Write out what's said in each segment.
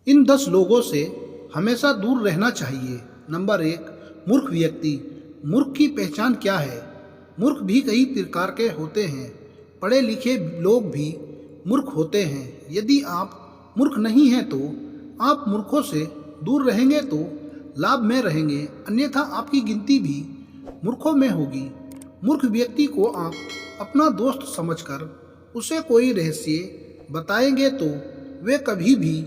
इन 10 लोगों से हमेशा दूर रहना चाहिए। नंबर 1, मूर्ख व्यक्ति। मूर्ख की पहचान क्या है? मूर्ख भी कई प्रकार के होते हैं। पढ़े लिखे लोग भी मूर्ख होते हैं। यदि आप मूर्ख नहीं हैं तो आप मूर्खों से दूर रहेंगे तो लाभ में रहेंगे, अन्यथा आपकी गिनती भी मूर्खों में होगी। मूर्ख व्यक्ति को आप अपना दोस्त समझकर उसे कोई रहस्य बताएंगे तो वे कभी भी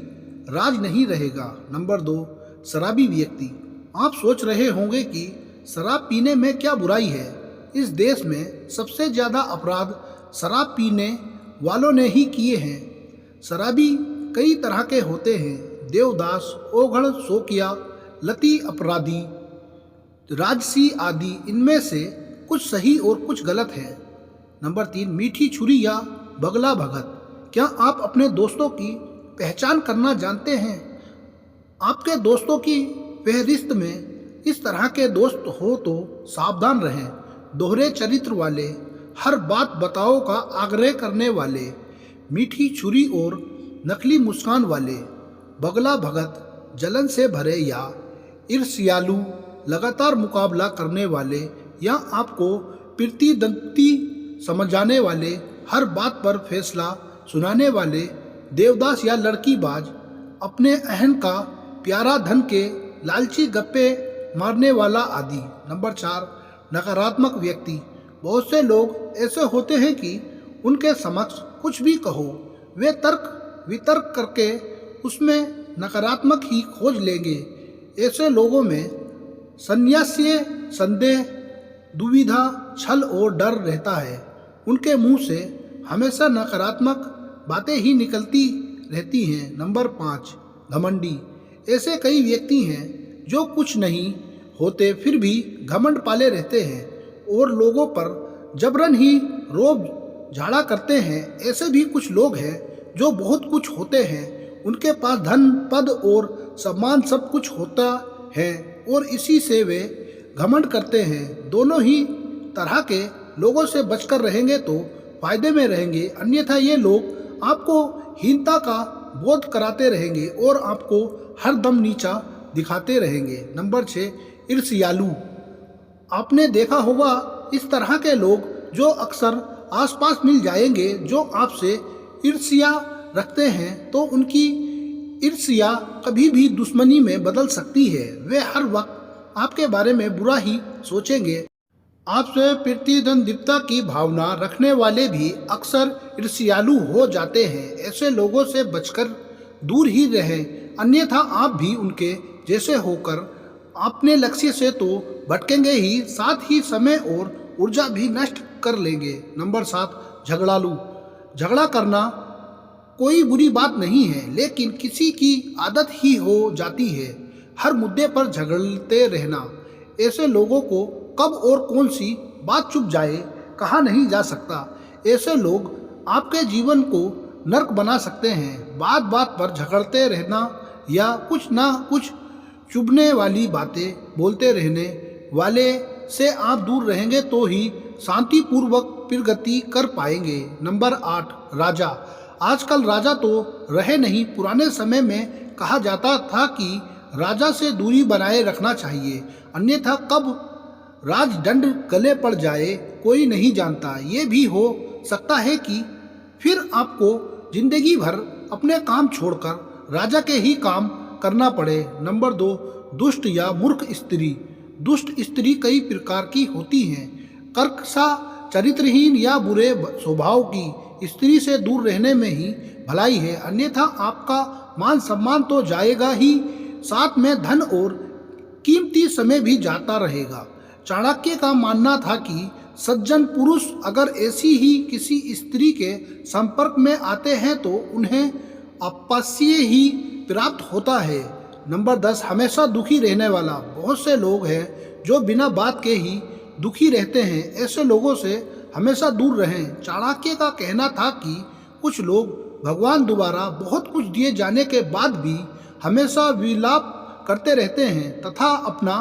राज नहीं रहेगा। नंबर 2, शराबी व्यक्ति। आप सोच रहे होंगे कि शराब पीने में क्या बुराई है। इस देश में सबसे ज़्यादा अपराध शराब पीने वालों ने ही किए हैं। शराबी कई तरह के होते हैं, देवदास, ओघड़, शोकिया, लती अपराधी, राजसी आदि। इनमें से कुछ सही और कुछ गलत है। नंबर 3, मीठी छुरी या बगला भगत। क्या आप अपने दोस्तों की पहचान करना जानते हैं? आपके दोस्तों की फहरिस्त में इस तरह के दोस्त हो तो सावधान रहें। दोहरे चरित्र वाले, हर बात बताओ का आग्रह करने वाले, मीठी छुरी और नकली मुस्कान वाले। बगला भगत जलन से भरे या ईर्ष्यालु, लगातार मुकाबला करने वाले या आपको प्रतिद्वंदी समझाने वाले, हर बात पर फैसला सुनाने वाले। देवदास या लड़कीबाज, अपने अहन का प्यारा धन के लालची, गप्पे मारने वाला आदि। नंबर 4, नकारात्मक व्यक्ति। बहुत से लोग ऐसे होते हैं कि उनके समक्ष कुछ भी कहो वे तर्क वितर्क करके उसमें नकारात्मक ही खोज लेंगे। ऐसे लोगों में संन्यास्य, संदेह, दुविधा, छल और डर रहता है। उनके मुंह से हमेशा नकारात्मक बातें ही निकलती रहती हैं। नंबर 5, घमंडी। ऐसे कई व्यक्ति हैं जो कुछ नहीं होते फिर भी घमंड पाले रहते हैं और लोगों पर जबरन ही रोब झाड़ा करते हैं। ऐसे भी कुछ लोग हैं जो बहुत कुछ होते हैं, उनके पास धन, पद और सम्मान सब कुछ होता है और इसी से वे घमंड करते हैं। दोनों ही तरह के लोगों से बचकर रहेंगे तो फायदे में रहेंगे, अन्यथा ये लोग आपको हीनता का बोध कराते रहेंगे और आपको हर दम नीचा दिखाते रहेंगे। नंबर 6, ईर्ष्यालु। आपने देखा होगा इस तरह के लोग जो अक्सर आसपास मिल जाएंगे, जो आपसे ईर्ष्या रखते हैं तो उनकी ईर्ष्या कभी भी दुश्मनी में बदल सकती है। वे हर वक्त आपके बारे में बुरा ही सोचेंगे। आपसे प्रतिद्वंदिता की भावना रखने वाले भी अक्सर ईर्ष्यालु हो जाते हैं। ऐसे लोगों से बचकर दूर ही रहें, अन्यथा आप भी उनके जैसे होकर अपने लक्ष्य से तो भटकेंगे ही, साथ ही समय और ऊर्जा भी नष्ट कर लेंगे। नंबर 7, झगड़ालू। झगड़ा करना कोई बुरी बात नहीं है, लेकिन किसी की आदत ही हो जाती है हर मुद्दे पर झगड़ते रहना। ऐसे लोगों को कब और कौन सी बात चुप जाए कहा नहीं जा सकता। ऐसे लोग आपके जीवन को नर्क बना सकते हैं। बात बात पर झगड़ते रहना या कुछ ना कुछ चुभने वाली बातें बोलते रहने वाले से आप दूर रहेंगे तो ही शांतिपूर्वक प्रगति कर पाएंगे। नंबर 8, राजा। आजकल राजा तो रहे नहीं, पुराने समय में कहा जाता था कि राजा से दूरी बनाए रखना चाहिए, अन्यथा कब राजदंड गले पड़ जाए कोई नहीं जानता। ये भी हो सकता है कि फिर आपको जिंदगी भर अपने काम छोड़कर राजा के ही काम करना पड़े। नंबर 2, दुष्ट या मूर्ख स्त्री। दुष्ट स्त्री कई प्रकार की होती हैं। कर्कशा, चरित्रहीन या बुरे स्वभाव की स्त्री से दूर रहने में ही भलाई है, अन्यथा आपका मान सम्मान तो जाएगा ही, साथ में धन और कीमती समय भी जाता रहेगा। चाणक्य का मानना था कि सज्जन पुरुष अगर ऐसी ही किसी स्त्री के संपर्क में आते हैं तो उन्हें अपस्य ही प्राप्त होता है। नंबर 10, हमेशा दुखी रहने वाला। बहुत से लोग हैं जो बिना बात के ही दुखी रहते हैं। ऐसे लोगों से हमेशा दूर रहें। चाणक्य का कहना था कि कुछ लोग भगवान द्वारा बहुत कुछ दिए जाने के बाद भी हमेशा विलाप करते रहते हैं तथा अपना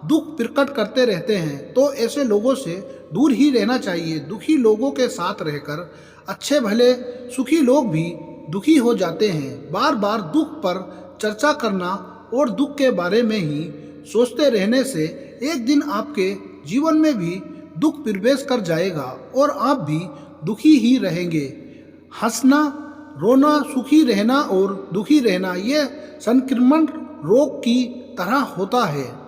दुख प्रकट करते रहते हैं, तो ऐसे लोगों से दूर ही रहना चाहिए। दुखी लोगों के साथ रहकर अच्छे भले सुखी लोग भी दुखी हो जाते हैं। बार बार दुख पर चर्चा करना और दुख के बारे में ही सोचते रहने से एक दिन आपके जीवन में भी दुख प्रवेश कर जाएगा और आप भी दुखी ही रहेंगे। हंसना, रोना, सुखी रहना और दुखी रहना ये संक्रमण रोग की तरह होता है।